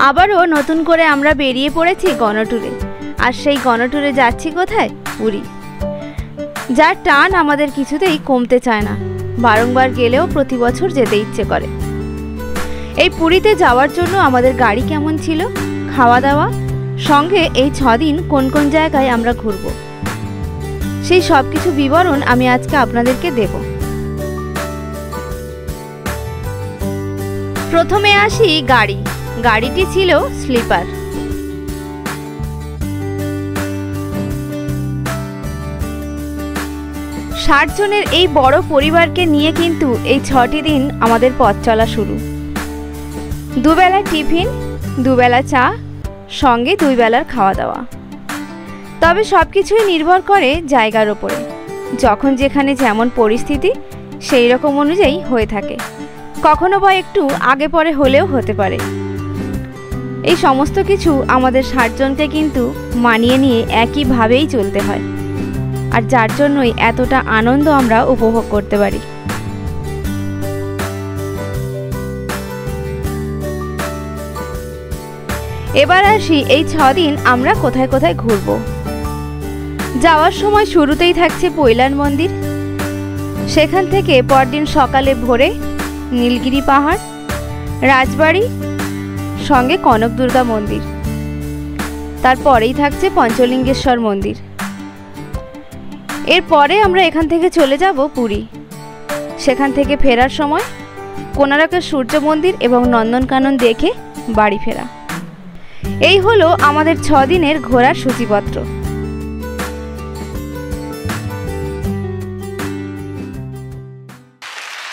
আবারও নতুন করে আমরা বেরিয়ে পড়েছি গণট্যুরে। আর সেই গণট্যুরে যাচ্ছি কোথায়? পুরী। যার টান আমাদের কিছুতেই কমতে চায় না, বারংবার গেলেও প্রতি বছর যেতে ইচ্ছে করে। এই পুরীতে যাওয়ার জন্য আমাদের গাড়ি কেমন ছিল, খাওয়া দাওয়া, সঙ্গে এই 6 দিন কোন কোন জায়গায় আমরা ঘুরব, সেই সব কিছু বিবরণ আমি আজকে আপনাদেরকে দেব। প্রথমে আসি গাড়িটি ছিল স্লিপার। 60 জনের এই বড় পরিবারকে নিয়ে কিন্তু এই 6টি দিন আমাদের পথ চলা শুরু। দুবেলা টিফিন, দুবেলা চা, সঙ্গে 2 বেলার খাওয়া দাওয়া। তবে সব কিছুই নির্ভর করে জায়গার ওপরে, যখন যেখানে যেমন পরিস্থিতি সেই রকম অনুযায়ী হয়ে থাকে। কখনো বা একটু আগে পরে হলেও হতে পারে। এই সমস্ত কিছু আমাদের 60 জনকে কিন্তু মানিয়ে নিয়ে একইভাবেই চলতে হয়, আর যার জন্যই এতটা আনন্দ আমরা উপভোগ করতে পারি। এবার আসি এই 6 দিন আমরা কোথায় কোথায় ঘুরব। যাওয়ার সময় শুরুতেই থাকছে পৈলান মন্দির। সেখান থেকে পরদিন সকালে ভোরে নীলগিরি পাহাড়, রাজবাড়ি, সঙ্গে কনক দুর্গা মন্দির। তারপরেই থাকছে পঞ্চলিঙ্গেশ্বর মন্দির। এরপরে আমরা এখান থেকে চলে যাব পুরী। সেখান থেকে ফেরার সময় কোনারকের সূর্য মন্দির এবং নন্দনকানন দেখে বাড়ি ফেরা। এই হলো আমাদের 6 দিনের ঘোরার সূচিপত্র।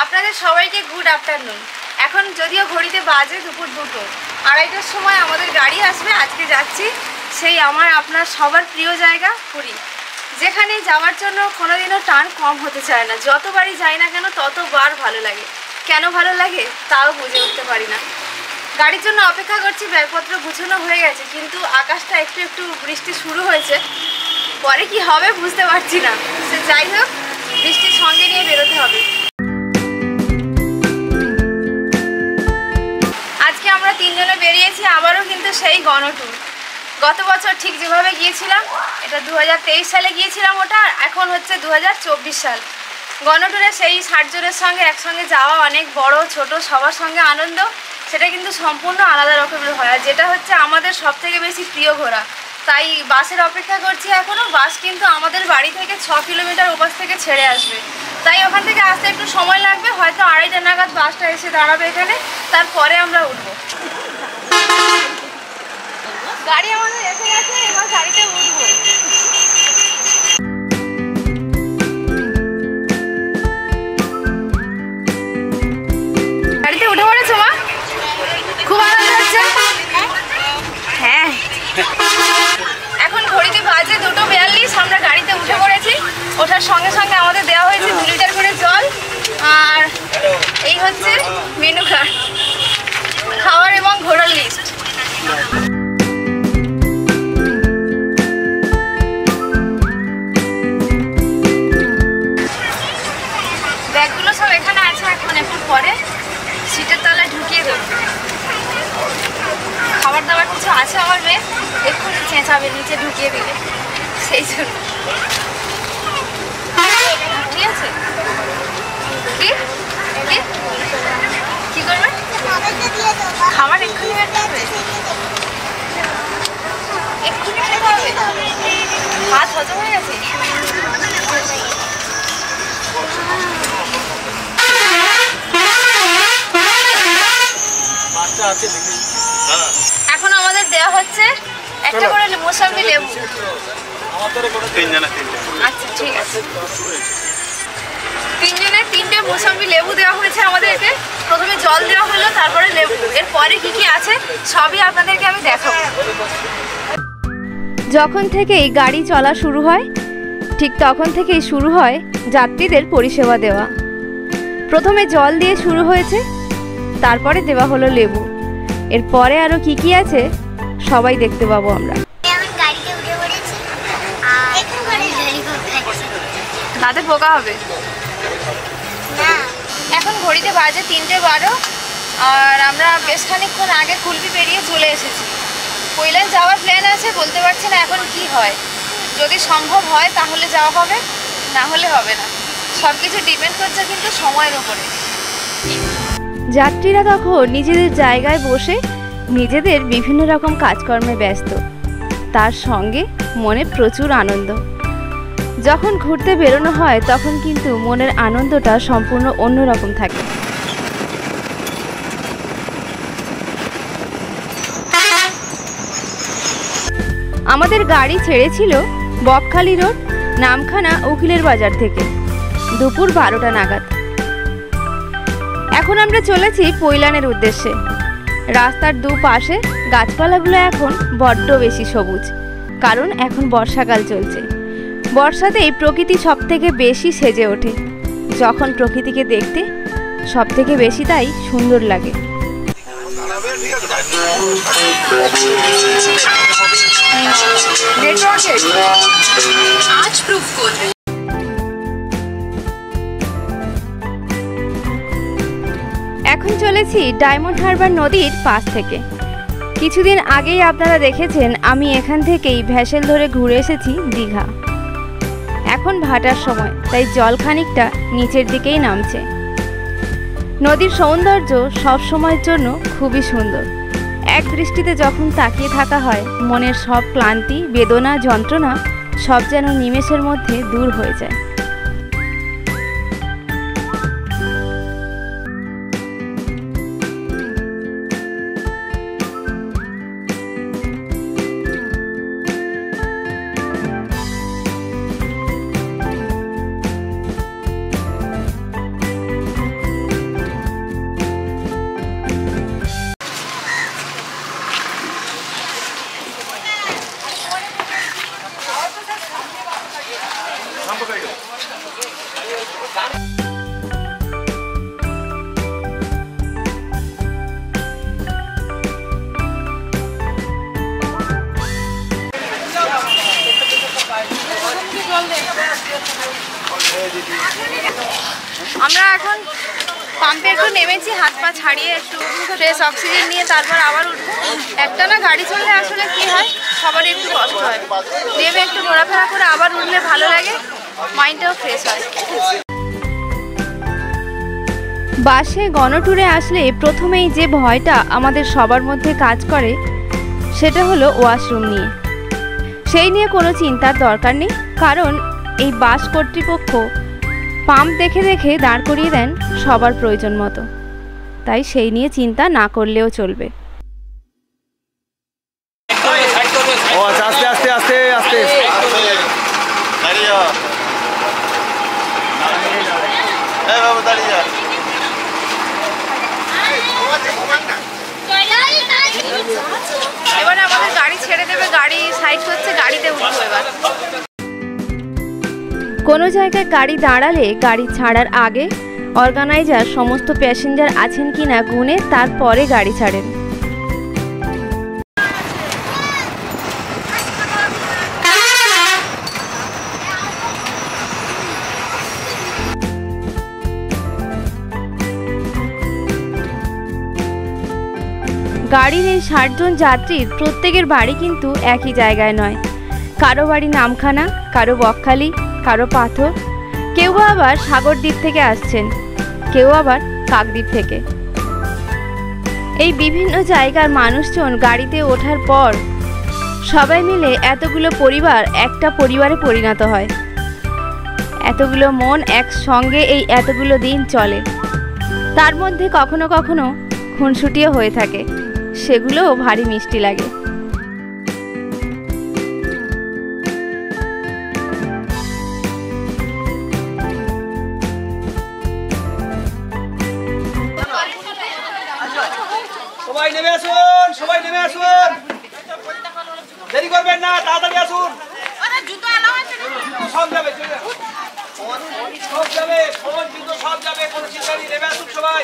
আপনাদের সবাইকে গুড আফটারনুন। এখন যদিও ঘড়িতে বাজে দুপুর 2টো, 2:30টার সময় আমাদের গাড়ি আসবে। আজকে যাচ্ছি সেই আপনার সবার প্রিয় জায়গা পুরী, যেখানে যাওয়ার জন্য কোনোদিনও টান কম হতে চায় না। যতবারই যাই না কেন ততবার ভালো লাগে। কেন ভালো লাগে তাও বুঝে উঠতে পারি না। গাড়ির জন্য অপেক্ষা করছি, ব্যাগপত্র গুছানো হয়ে গেছে, কিন্তু আকাশটা একটু একটু বৃষ্টি শুরু হয়েছে। পরে কি হবে বুঝতে পারছি না। সে যাই হোক, বৃষ্টির সঙ্গে নিয়ে বেরোতে হবে। আজকে আমরা 3 জনে বেরিয়েছি, আবারও কিন্তু সেই গণট্যুর। গত বছর ঠিক যেভাবে গিয়েছিলাম, এটা 2023 সালে গিয়েছিলাম ওটা, এখন হচ্ছে 2024 সাল। গণট্যুরে সেই 60 জনের সঙ্গে একসঙ্গে যাওয়া, অনেক বড় ছোট সবার সঙ্গে আনন্দ, সেটা কিন্তু সম্পূর্ণ আলাদা রকমের হয়। আর যেটা হচ্ছে আমাদের সবথেকে বেশি প্রিয় ঘোরা, তাই বাসের অপেক্ষা করছি এখনও। বাস কিন্তু আমাদের বাড়ি থেকে 6 কিলোমিটার ওপাশ থেকে ছেড়ে আসবে, তাই ওখান থেকে আসতে একটু সময় লাগবে। হয়তো 2:30টা নাগাদ বাসটা এসে দাঁড়াবে এখানে, তারপরে আমরা উঠবো। গাড়ি আমাদের এসে গেছে, এবার গাড়িতে উঠবো। গাড়িতে উঠে পড়েছো মা? খুব আনন্দ হচ্ছে? হ্যাঁ। এখন ঘড়িতে বাজে 2:42, আমরা গাড়িতে উঠে পড়েছি। ওঠার সঙ্গে সঙ্গে আমাদের দেওয়া হয়েছে 2 লিটার করে জল, আর এই হচ্ছে মেনু কার্ড, খাওয়ার এবং ঘোরার লিস্ট। ব্যাগগুলো সব এখানে আছে, এখন একটু পরে সিটের তলায় ঢুকিয়ে দেবো। খাবার দাবার কিছু আছে আমার মেয়ে, এক্ষুনি চেঁচাবে নিচে ঢুকিয়ে দিলে, সেই জন্য। ঠিক আছে, কি কি করবে? খাবার এক্ষুনি বেরোতে হবে, এক্ষুনি খেতে হবে। ভাত হজম হয়ে গেছে? এখন আমাদের দেওয়া হচ্ছে একটা করে মৌসুমী লেবু। আচ্ছা ঠিক আছে, 3 জনের 3টে মৌসুমী লেবু দেওয়া হয়েছে আমাদেরকে। প্রথমে জল দেওয়া হলো, তারপরে লেবু। এরপরে কি কি আছে সবই আপনাদেরকে আমি দেখাবো। যখন থেকেই গাড়ি চলা শুরু হয়, ঠিক তখন থেকেই শুরু হয় যাত্রীদের পরিষেবা দেওয়া। প্রথমে জল দিয়ে শুরু হয়েছে, তারপরে দেওয়া হলো লেবু। এরপরে আরো কি কি আছে সবাই দেখতে পাবো আমরা। দাঁতে পোকা হবে। এখন ঘড়িতে বাজে 3:12, আর আমরা বেশ খানিকক্ষণ আগে কুলপি পেরিয়ে চলে এসেছি। কৈলাস যাওয়ার প্ল্যান আছে, বলতে পারছি না এখন কি হয়। যদি সম্ভব হয় তাহলে যাওয়া হবে, না হলে হবে না। সব কিছু ডিপেন্ড করছে কিন্তু সময়ের উপরে। যাত্রীরা তখন নিজেদের জায়গায় বসে নিজেদের বিভিন্ন রকম কাজকর্মে ব্যস্ত, তার সঙ্গে মনে প্রচুর আনন্দ। যখন ঘুরতে বেরোনো হয় তখন কিন্তু মনের আনন্দটা সম্পূর্ণ অন্যরকম থাকে। আমাদের গাড়ি ছেড়েছিল বকখালি রোড, নামখানা, উকিলের বাজার থেকে দুপুর 12টা নাগাদ। এখন আমরা চলেছি পৈলানের উদ্দেশ্যে। রাস্তার দুপাশে গাছপালাগুলো এখন বড্ড বেশি সবুজ, কারণ এখন বর্ষাকাল চলছে। বর্ষাতেই প্রকৃতি সব থেকে বেশি সেজে ওঠে। যখন প্রকৃতিকে দেখতে সব থেকে বেশি তাই সুন্দর লাগে। এখন চলেছি ডায়মন্ড হারবার নদীর পাশ থেকে। কিছুদিন আগেই আপনারা দেখেছেন আমি এখান থেকেই ভ্যাসেল ধরে ঘুরে এসেছি দীঘা। এখন ভাটার সময়, তাই জল খানিকটা নিচের দিকেই নামছে। নদীর সৌন্দর্য সব সময়ের জন্য খুবই সুন্দর। এক দৃষ্টিতে যখন তাকিয়ে থাকা হয়, মনের সব ক্লান্তি, বেদনা, যন্ত্রণা সব যেন নিমেষের মধ্যে দূর হয়ে যায়। আমরা এখন পাম্পে একটু নেমেছি, হাত পা ছাড়িয়ে একটু ফ্রেশ অক্সিজেন নিয়ে তারপর আবার উঠবো। একটা না গাড়ি চললে আসলে কি হয়, সবারই একটু কষ্ট হয়। নেমে একটু ঘোরাফেরা করে আবার উঠলে ভালো লাগে, মাইন্ডটাও ফ্রেশ হয়। বাসে গণট্যুরে আসলে প্রথমেই যে ভয়টা আমাদের সবার মধ্যে কাজ করে সেটা হলো ওয়াশরুম নিয়ে। সেই নিয়ে কোনো চিন্তার দরকার নেই, কারণ এই বাস কর্তৃপক্ষ পাম্প দেখে দেখে দাঁড় করিয়ে দেন সবার প্রয়োজন মতো, তাই সেই নিয়ে চিন্তা না করলেও চলবে। এবার আমাদের গাড়ি ছেড়ে দেবে, গাড়ি সাইড হচ্ছে, গাড়িতে উঠবো এবার। কোনো জায়গায় গাড়ি দাঁড়ালে গাড়ি ছাড়ার আগে অর্গানাইজার সমস্ত প্যাসেঞ্জার আছেন কিনা গুনে তারপরে গাড়ি ছাড়েন। গাড়ির এই 60 জন যাত্রীর প্রত্যেকের বাড়ি কিন্তু একই জায়গায় নয়। কারো বাড়ি নামখানা, কারো বকখালি, কারো পাথর, কেউ আবার সাগরদ্বীপ থেকে আসছেন, কেউ আবার কাকদ্বীপ থেকে। এই বিভিন্ন জায়গার মানুষজন গাড়িতে ওঠার পর সবাই মিলে এতগুলো পরিবার একটা পরিবারে পরিণত হয়। এতগুলো মন একসঙ্গে এই এতগুলো দিন চলে। তার মধ্যে কখনো কখনো খুনসুটিও হয়ে থাকে, সেগুলোও ভারী মিষ্টি লাগে। সবাই নেমে আসুন, সবাই নেমে আসুন, দেরি করবেন না, তাড়াতাড়ি আসুন। সব যাবে, সব যাবে, সব যাবে, কোনো চিন্তা নেই, নেমে আসুন সবাই।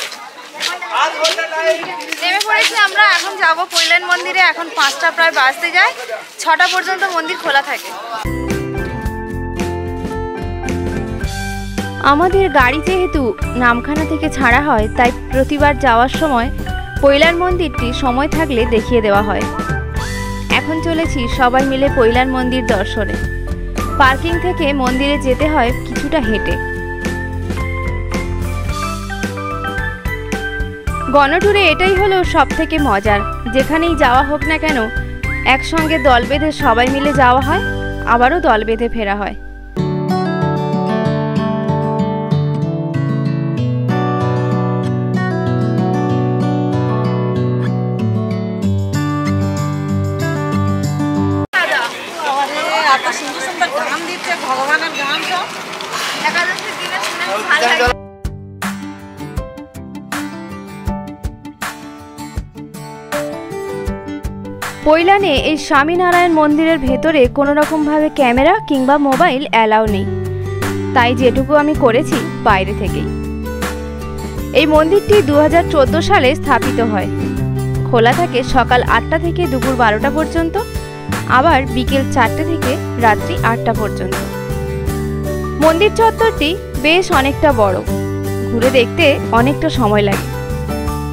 নেমে পড়েছি আমরা, এখন যাব কৈলান মন্দিরে। এখন 5টা প্রায় বাজতে যায়, 6টা পর্যন্ত মন্দির খোলা থাকে। আমাদের গাড়ি যেহেতু নামখানা থেকে ছাড়া হয়, তাই প্রতিবার যাওয়ার সময় পৈলার মন্দিরটি সময় থাকলে দেখিয়ে দেওয়া হয়। এখন চলেছি সবাই মিলে পৈলার মন্দির দর্শনে। পার্কিং থেকে মন্দিরে যেতে হয় কিছুটা হেঁটে। গণটুরে এটাই হলো সব থেকে মজার। যেখানেই যাওয়া হোক না কেন, একসঙ্গে দল বেঁধে সবাই মিলে যাওয়া হয়, আবারও দল বেঁধে ফেরা হয়। ভগবানের গান সব একাদশীর দিনে শুনে ভালো লাগে। পৈলানে এই স্বামীনারায়ণ মন্দিরের ভেতরে কোনো রকমভাবে ক্যামেরা কিংবা মোবাইল অ্যালাউ নেই, তাই যেটুকু আমি করেছি বাইরে থেকেই। এই মন্দিরটি 2014 সালে স্থাপিত হয়। খোলা থাকে সকাল 8টা থেকে দুপুর 12টা পর্যন্ত, আবার বিকেল 4টে থেকে রাত্রি 8টা পর্যন্ত। মন্দির চত্বরটি বেশ অনেকটা বড়, ঘুরে দেখতে অনেকটা সময় লাগে।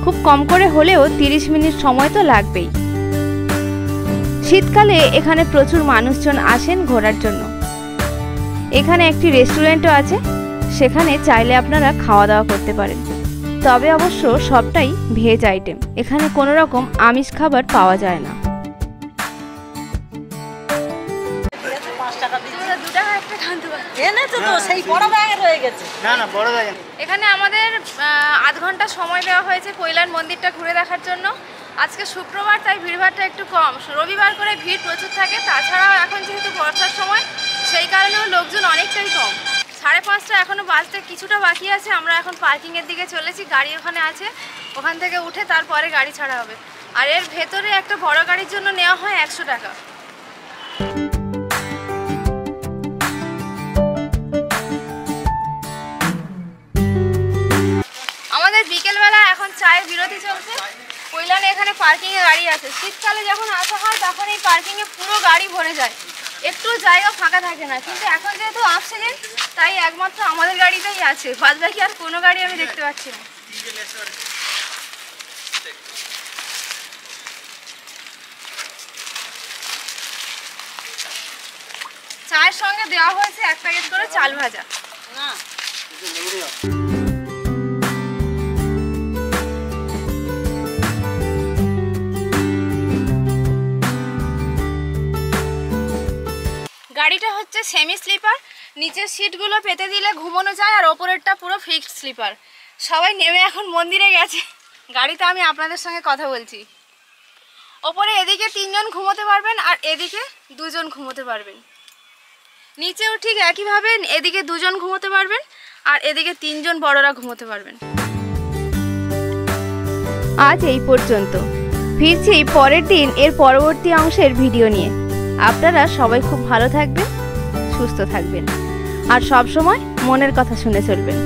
খুব কম করে হলেও 30 মিনিট সময় তো লাগবেই। শীতকালে এখানে প্রচুর মানুষজন আসেন ঘোরার জন্য। এখানে একটি রেস্টুরেন্টও আছে, সেখানে চাইলে আপনারা খাওয়া দাওয়া করতে পারেন। তবে অবশ্য সবটাই ভেজ আইটেম, এখানে কোনো রকম আমিষ খাবার পাওয়া যায় না। এখানে আমাদের আধ ঘন্টা সময় দেওয়া হয়েছে পৈলার মন্দিরটা ঘুরে দেখার জন্য। আজকে শুক্রবার, তাই ভিড়ভাড়টা একটু কম। রবিবার করে ভিড় প্রচুর থাকে। তাছাড়াও এখন যেহেতু বর্ষার সময়, সেই কারণেও লোকজন অনেকটাই কম। 5:30 এখনো বাজতে কিছুটা বাকি আছে। আমরা এখন পার্কিংয়ের দিকে চলেছি। গাড়ি ওখানে আছে, ওখান থেকে উঠে তারপরে গাড়ি ছাড়া হবে। আর এর ভেতরে একটা বড় গাড়ির জন্য নেওয়া হয় 100 টাকা। আমাদের বিকেলবেলা এখন চায়ের বিরতি চলছে। পৈলানে এখানে পার্কিংয়ে গাড়ি আছে। শীতকালে যখন আসা হয় তখন এই পার্কিংয়ে পুরো গাড়ি ভরে যায়, একটু জায়গা ফাঁকা থাকে না। কিন্তু এখন যেহেতু অফ সিজন, তাই একমাত্র আমাদের গাড়িটাই আছে, বাদবাকি আর কোনো গাড়ি আমি দেখতে পাচ্ছি না। চায়ের সঙ্গে দেওয়া হয়েছে 1 প্যাকেট করে চাল ভাজা। গাড়িটা হচ্ছে সেমি স্লিপার। নিচের সিটগুলো পেতে দিলে ঘুমানো যায়, আর ওপরেরটা পুরো ফিক্সড স্লিপার। সবাই নেমে এখন মন্দিরে গেছে। গাড়িতে আমি আপনাদের সঙ্গে কথা বলছি। ওপরে এদিকে 3 জন ঘুমোতে পারবেন, আর এদিকে 2 জন ঘুমোতে পারবেন। নিচেও ঠিক একইভাবে এদিকে 2 জন ঘুমোতে পারবেন, আর এদিকে 3 জন বড়রা ঘুমোতে পারবেন। আজ এই পর্যন্ত। ফিরছি পরের দিন এর পরবর্তী অংশের ভিডিও নিয়ে। আপনারা সবাই খুব ভালো থাকবেন, সুস্থ থাকবেন, আর সব সময় মনের কথা শুনে চলবেন।